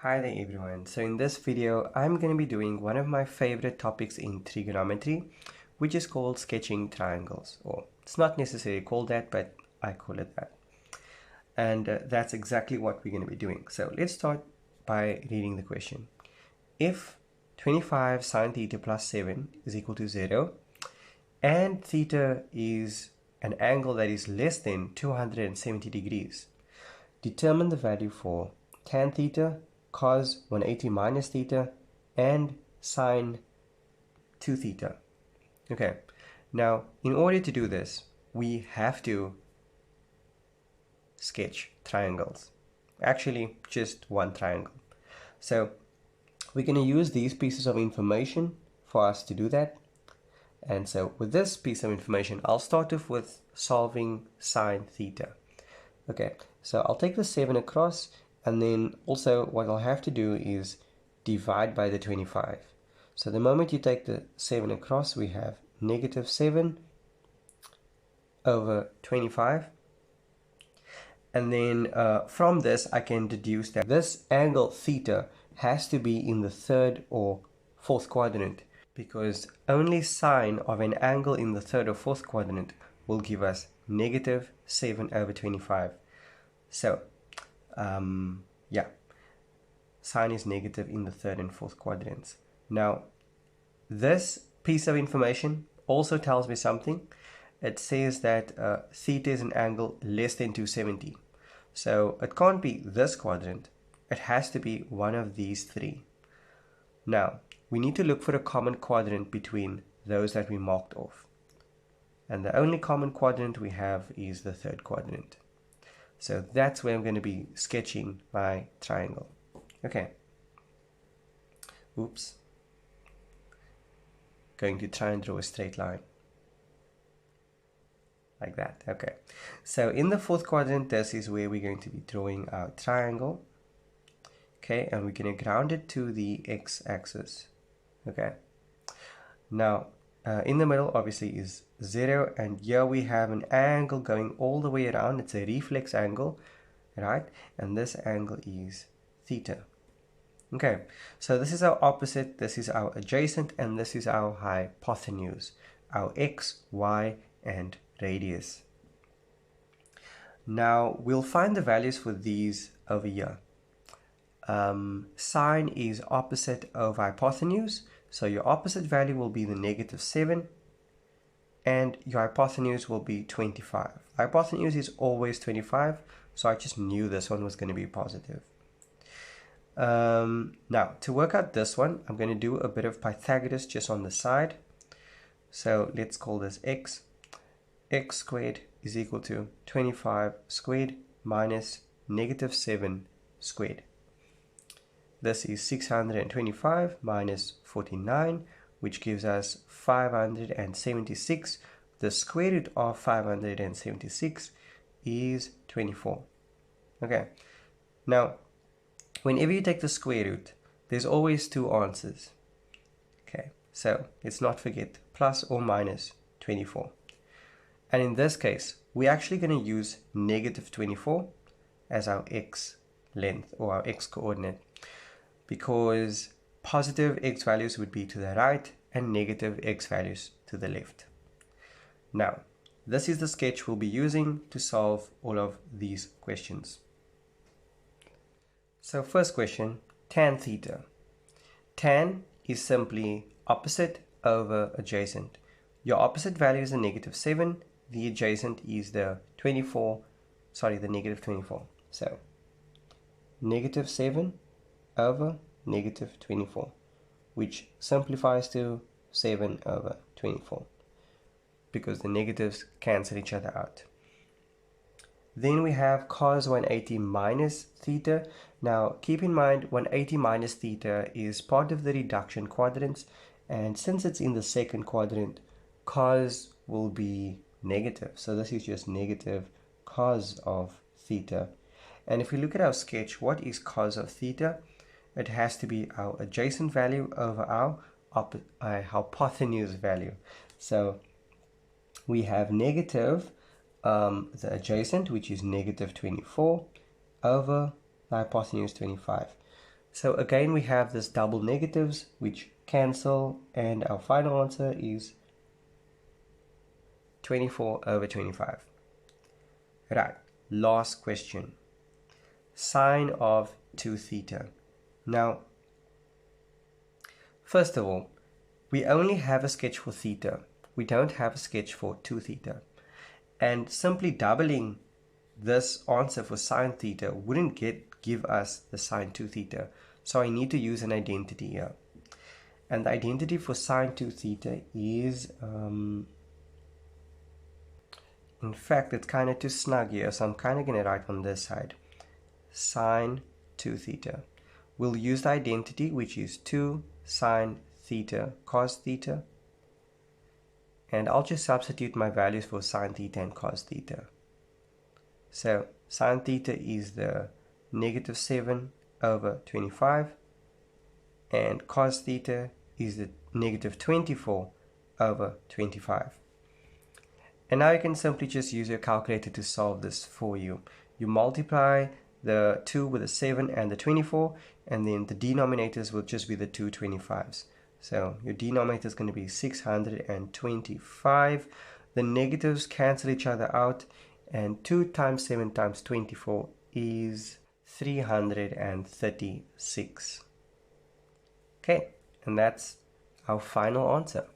Hi there everyone. So in this video, I'm going to be doing one of my favorite topics in trigonometry, which is called sketching triangles. Or it's not necessarily called that, but I call it that. And that's exactly what we're going to be doing. So let's start by reading the question. If 25 sine theta plus 7 is equal to 0, and theta is an angle that is less than 270 degrees, determine the value for tan theta, cos 180 minus theta, and sine 2 theta. Okay, now in order to do this, we have to sketch triangles. Actually, just one triangle. So we're going to use these pieces of information for us to do that. And so with this piece of information, I'll start off with solving sine theta. Okay, so I'll take the 7 across, and then also what I'll have to do is divide by the 25. So the moment you take the 7 across, we have negative 7 over 25. And then from this, I can deduce that this angle theta has to be in the third or fourth quadrant, because only sine of an angle in the third or fourth quadrant will give us negative 7 over 25. So, yeah, sine is negative in the third and fourth quadrants. Now, this piece of information also tells me something. It says that theta is an angle less than 270. So, it can't be this quadrant. It has to be one of these three. Now, we need to look for a common quadrant between those that we marked off. And the only common quadrant we have is the third quadrant. So that's where I'm going to be sketching my triangle. Okay. Oops. Going to try and draw a straight line. Like that. Okay. So in the fourth quadrant, this is where we're going to be drawing our triangle. Okay. And we're going to ground it to the x-axis. Okay. Now, in the middle obviously is 0, and here we have an angle going all the way around. It's a reflex angle, right? And this angle is theta. Okay, so this is our opposite, this is our adjacent, and this is our hypotenuse, our x, y, and radius. Now we'll find the values for these over here. Sine is opposite of hypotenuse, so your opposite value will be the negative 7, and your hypotenuse will be 25. Hypotenuse is always 25, so I just knew this one was going to be positive. Now, to work out this one, I'm going to do a bit of Pythagoras just on the side. So let's call this x. X squared is equal to 25 squared minus negative 7 squared. This is 625 minus 49, which gives us 576. The square root of 576 is 24. Okay, now whenever you take the square root, there's always two answers. Okay, so let's not forget plus or minus 24. And in this case, we're actually going to use negative 24 as our x length or our x coordinate, because positive x values would be to the right and negative x values to the left. Now, this is the sketch we'll be using to solve all of these questions. So first question, tan theta. Tan is simply opposite over adjacent. Your opposite value is the negative 7. The adjacent is the negative 24. So negative 7 over negative 24, which simplifies to 7 over 24, because the negatives cancel each other out. Then we have cos 180 minus theta. Now keep in mind 180 minus theta is part of the reduction quadrants, and since it's in the second quadrant, cos will be negative. So this is just negative cos of theta. And if we look at our sketch, what is cos of theta? It has to be our adjacent value over our hypotenuse value. So we have negative the adjacent, which is negative 24, over the hypotenuse 25. So again, we have this double negatives which cancel, and our final answer is 24/25. Right, last question. Sine of 2 theta. Now, first of all, we only have a sketch for theta. We don't have a sketch for 2 theta. And simply doubling this answer for sine theta wouldn't give us the sine 2 theta. So I need to use an identity here. And the identity for sine 2 theta is, in fact, it's kind of too snug here. So I'm kind of going to write on this side, sine 2 theta. We'll use the identity, which is 2 sine theta cos theta. And I'll just substitute my values for sine theta and cos theta. So sine theta is the -7/25, and cos theta is the -24/25. And now you can simply just use your calculator to solve this for you. You multiply the 2 with the 7 and the 24, and then the denominators will just be the 2 25s. So your denominator is going to be 625. The negatives cancel each other out, and 2 times 7 times 24 is 336. Okay, and that's our final answer.